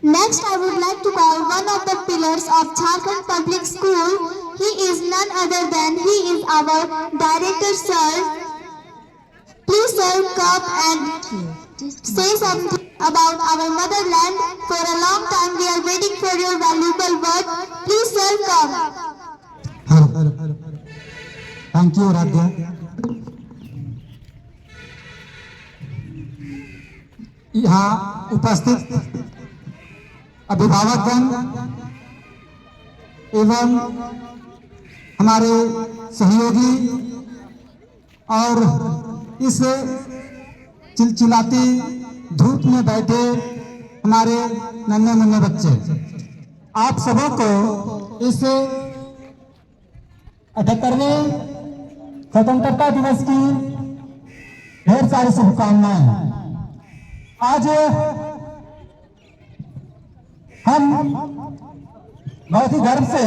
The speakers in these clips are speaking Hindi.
Next, I would like to call one of the pillars of Jharkhand Public School. He is none other than our director, sir. Please, sir, come and say something about our motherland. For a long time, we are waiting for your valuable word. Please, sir, come. Thank you, Radha. यहाँ उपस्थित अभिभावकगण एवं हमारे सहयोगी और इस चिलचिलाती धूप में बैठे हमारे नन्हे मुन्ने बच्चे, आप सबों को इस 78वें स्वतंत्रता दिवस की ढेर सारी शुभकामनाएं। आज हम बहुत ही गर्व से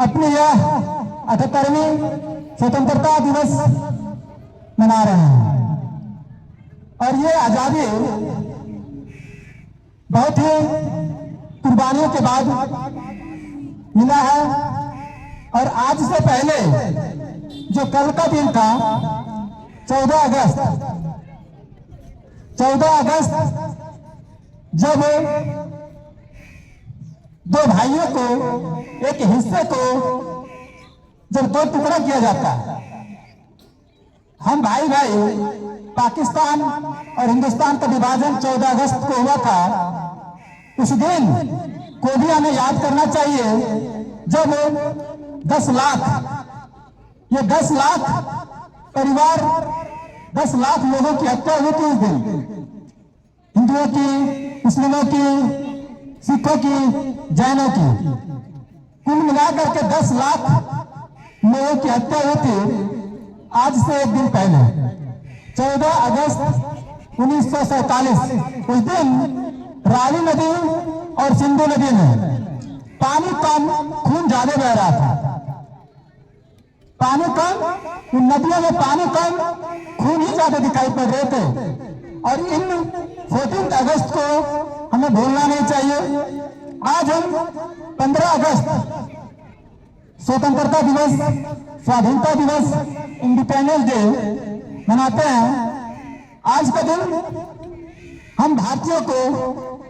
अपने यह 78वीं स्वतंत्रता दिवस मना रहे हैं और ये आजादी बहुत ही कुर्बानियों के बाद मिला है। और आज से पहले जो कल का दिन था 14 अगस्त, जब दो भाइयों को एक हिस्से को जब दो टुकड़ा किया जाता है, हम भाई पाकिस्तान और हिंदुस्तान का विभाजन 14 अगस्त को हुआ था। उस दिन को भी हमें याद करना चाहिए जब 10 लाख परिवार, 10 लाख लोगों की हत्या हुई थी उस दिन। हिंदुओं की, मुस्लिमों की, सिखों की, जैनों की, कुल मिलाकर के 10 लाख लोगों की हत्या हुई थी आज से एक दिन पहले 14 अगस्त 1947। उस दिन रावी नदी और सिंधु नदी में पानी कम, खून ज्यादा बह रहा था। पानी कम, उन नदियों में पानी कम, खून ही ज्यादा दिखाई पड़ रहे थे। और इन 14 अगस्त को हमें भूलना नहीं चाहिए। आज हम 15 अगस्त स्वतंत्रता दिवस, स्वाधीनता दिवस, इंडिपेंडेंस डे मनाते हैं। आज का दिन हम भारतीयों को,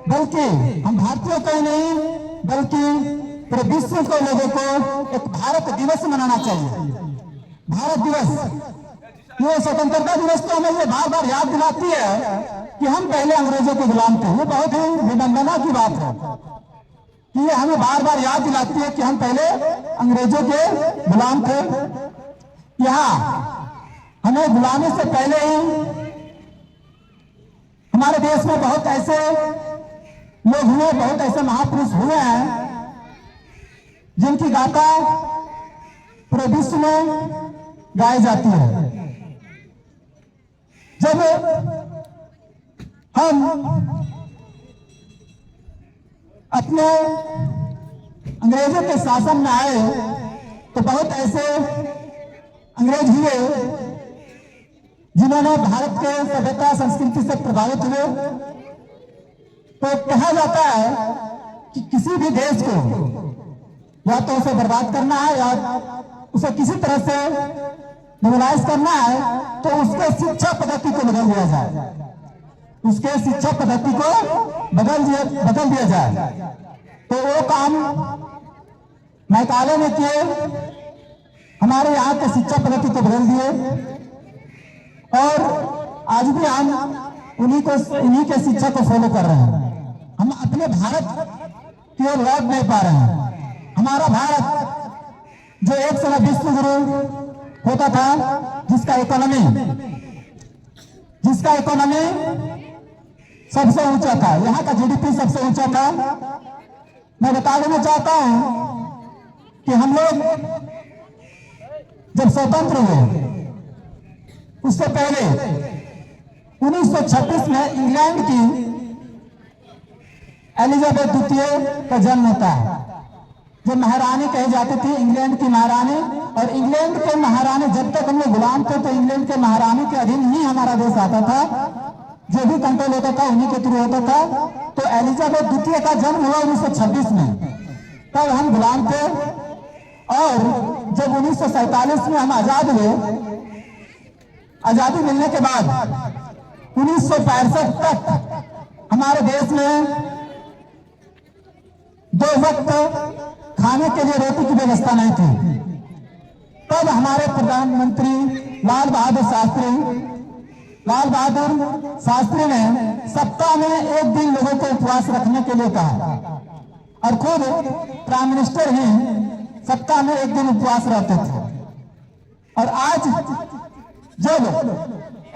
बल्कि हम भारतीयों को ही नहीं बल्कि पूरे विश्व के लोगों को एक भारत दिवस मनाना चाहिए। भारत दिवस, ये स्वतंत्रता दिवस तो हमें ये बार बार याद दिलाती है कि हम पहले अंग्रेजों के गुलाम थे। ये बहुत ही विडंबना की बात है कि ये हमें बार बार याद दिलाती है कि हम पहले अंग्रेजों के गुलाम थे। यहाँ हमें गुलामी से पहले ही हमारे देश में बहुत ऐसे लोग हुए, बहुत ऐसे महापुरुष हुए हैं जिनकी गाथा पूरे विश्व में गाई जाती है। जब हम अपने अंग्रेजों के शासन में आए तो बहुत ऐसे अंग्रेज हुए जिन्होंने भारत के सभ्यता संस्कृति से प्रभावित हुए। तो कहा जाता है कि किसी भी देश को या तो उसे बर्बाद करना है या उसे किसी तरह से मोबिलाइज करना है तो उसके शिक्षा पद्धति को बदल दिया जाए, उसके शिक्षा पद्धति को बदल दिया जाए। तो वो काम मैकाले ने किए, हमारे यहाँ के शिक्षा पद्धति को बदल दिए और आज भी हम उन्हीं के शिक्षा को फॉलो कर रहे हैं। हम अपने भारत की ओर लौट नहीं पा रहे हैं। हमारा भारत जो एक समय विश्व गुरु होता था, जिसका इकोनॉमी सबसे ऊंचा था, यहाँ का जीडीपी सबसे ऊंचा था। मैं बता देना चाहता हूं कि हम लोग जब स्वतंत्र हुए उससे पहले 1926 में इंग्लैंड की एलिजाबेथ द्वितीय का जन्म होता है, जो महारानी कही जाती थी, इंग्लैंड की महारानी। और इंग्लैंड के महारानी, जब तक हम लोग गुलाम थे तो इंग्लैंड के महारानी के अधीन ही हमारा देश आता था। जो भी कंट्रोल होता था उन्हीं के थ्रू होता था। तो एलिजाबेथ द्वितीय का जन्म हुआ 1926 में, तब हम गुलाम थे। और जब 1947 में हम आजाद हुए, आजादी मिलने के बाद 1965 तक हमारे देश में 2 वक्त खाने के लिए रोटी की व्यवस्था नहीं थी। तब हमारे प्रधानमंत्री लाल बहादुर शास्त्री ने सप्ताह में 1 दिन लोगों को उपवास रखने के लिए कहा, और खुद प्राइम मिनिस्टर ही सप्ताह में 1 दिन उपवास रहते थे। और आज जब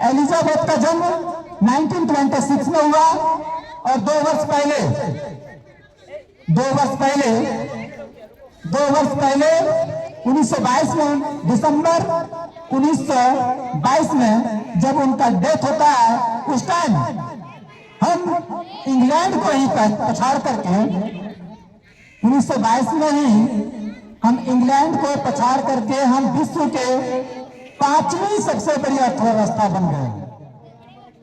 एलिजाबेथ का जन्म 1926 में हुआ, और 2 वर्ष पहले 1922 में, दिसंबर 1922 में जब उनका डेथ होता है, उस टाइम हम इंग्लैंड को ही पछाड़ करके 1922 में ही हम इंग्लैंड को पछाड़ करके हम विश्व के 5वीं सबसे बड़ी अर्थव्यवस्था बन गए।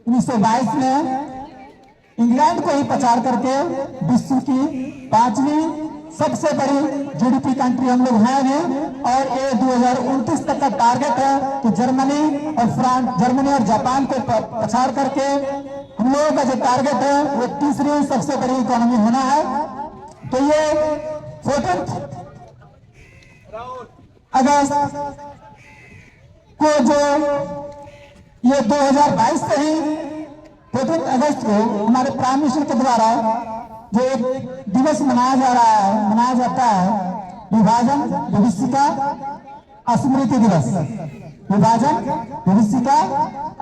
1922 में इंग्लैंड को ही पछाड़ करके विश्व की 5वीं सबसे बड़ी जीडीपी कंट्री हम लोग हैं अभी। और ये 2029 तक का टारगेट है कि जर्मनी और जापान को पछाड़ करके हम लोगों का जो टारगेट है वो 3री सबसे बड़ी इकोनॉमी होना है। तो ये 14 अगस्त को जो ये 2022 से ही 14 अगस्त को हमारे प्राइम मिनिस्टर के द्वारा जो एक दिवस मनाया जाता है, विभाजन विभीषिका स्मृति दिवस। विभाजन विभीषिका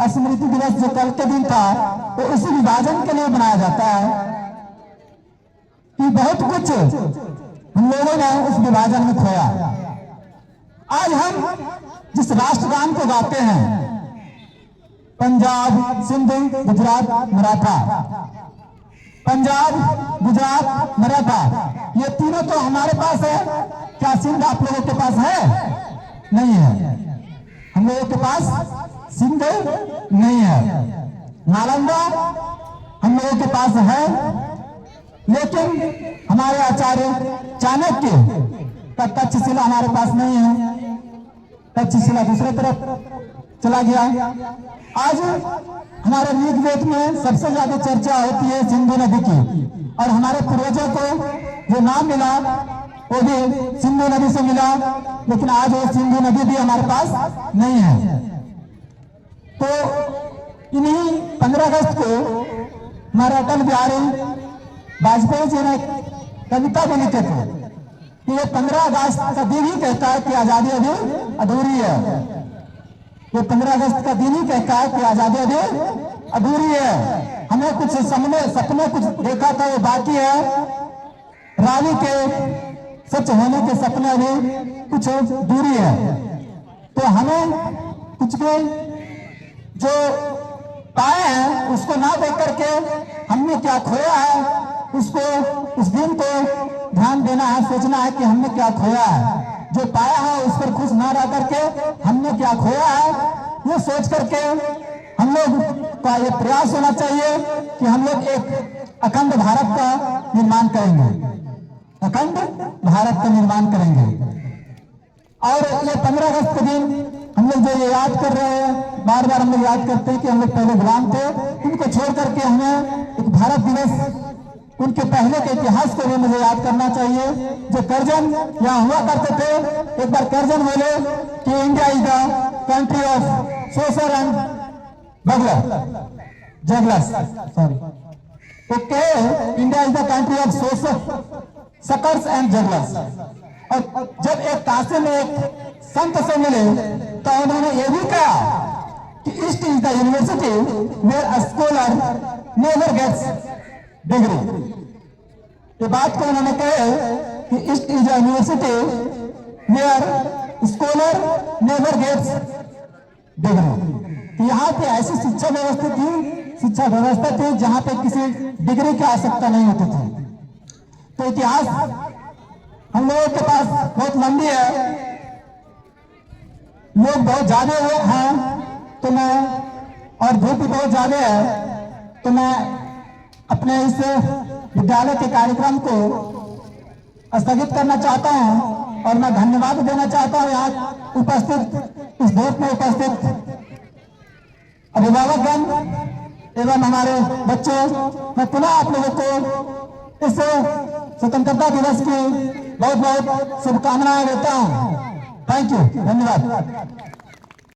स्मृति दिवस जो कल के दिन था, तो उसी विभाजन के लिए मनाया जाता है कि बहुत कुछ हम लोगों ने उस विभाजन में खोया। आज हम जिस राष्ट्रगान को गाते हैं, पंजाब सिंध गुजरात मराठा, पंजाब गुजरात मराठा, ये तीनों तो हमारे पास है। क्या सिंध आप लोगों के पास है? नहीं है। हम लोगों के पास सिंध नहीं है। नालंदा हम लोगों के पास है, लेकिन हमारे आचार्य चाणक्य का तक्षशिला हमारे पास नहीं है। तक्षशिला दूसरे तरफ चला गया। आज हमारे ऋग्वेद में सबसे ज्यादा चर्चा होती है सिंधु नदी की, और हमारे पूर्वजों को जो नाम मिला वो भी सिंधु नदी से मिला, लेकिन आज वो सिंधु नदी भी हमारे पास नहीं है। तो इन्हीं 15 अगस्त को हमारे अटल बिहारी वाजपेयी जी ने कविता भी लिखे थे कि ये 15 अगस्त का दिन ही कहता है कि आजादी अभी अधूरी है। ये 15 अगस्त का दिन ही कहता है कि आजादी अभी अधूरी है। हमें कुछ सपने कुछ देखा था, वो बाकी है। रानी के सच होने के सपने अभी कुछ दूरी है। तो हमें कुछ भी जो पाए हैं उसको ना देख करके हमने क्या खोया है, उसको उस दिन को ध्यान देना है, सोचना है कि हमने क्या खोया है। जो पाया है उस पर खुश ना रह करके हमने क्या खोया है, ये सोच करके हम लोग का ये प्रयास होना चाहिए कि हम लोग एक अखंड भारत का निर्माण करेंगे, अखंड भारत का निर्माण करेंगे। और ये 15 अगस्त के दिन हम लोग जो ये याद कर रहे हैं, बार बार हम लोग याद करते हैं कि हम लोग पहले गुलाम थे, उनको छोड़ करके हमें एक भारत दिवस, उनके पहले के इतिहास को भी मुझे याद करना चाहिए। जो कर्जन यहाँ हुआ करते थे, एक बार कर्जन बोले कि India is the country of sorcerer and jugglers, sorry, okay, India is the country of sorcerer suckers and jugglers. और जब एक काशी में एक संत से मिले तो उन्होंने ये भी कहा कि East is the university where a scholar never gets degree. ये बात को उन्होंने कहे कि East is a university where scholar never gets degree. यहाँ पे ऐसी शिक्षा व्यवस्था थी जहाँ पे किसी डिग्री की आवश्यकता नहीं होती थी। तो इतिहास हम लोगों के पास बहुत लंबी है, लोग बहुत ज्यादा हैं तो मैं, और धूप भी बहुत ज्यादा है तो मैं अपने इस विद्यालय के कार्यक्रम को स्थगित करना चाहता हूं और मैं धन्यवाद देना चाहता हूं यहाँ उपस्थित इस देश में उपस्थित अभिभावकगण एवं हमारे बच्चों। मैं पुनः आप लोगों को इस स्वतंत्रता दिवस की बहुत बहुत शुभकामनाएं देता हूं। थैंक यू, धन्यवाद।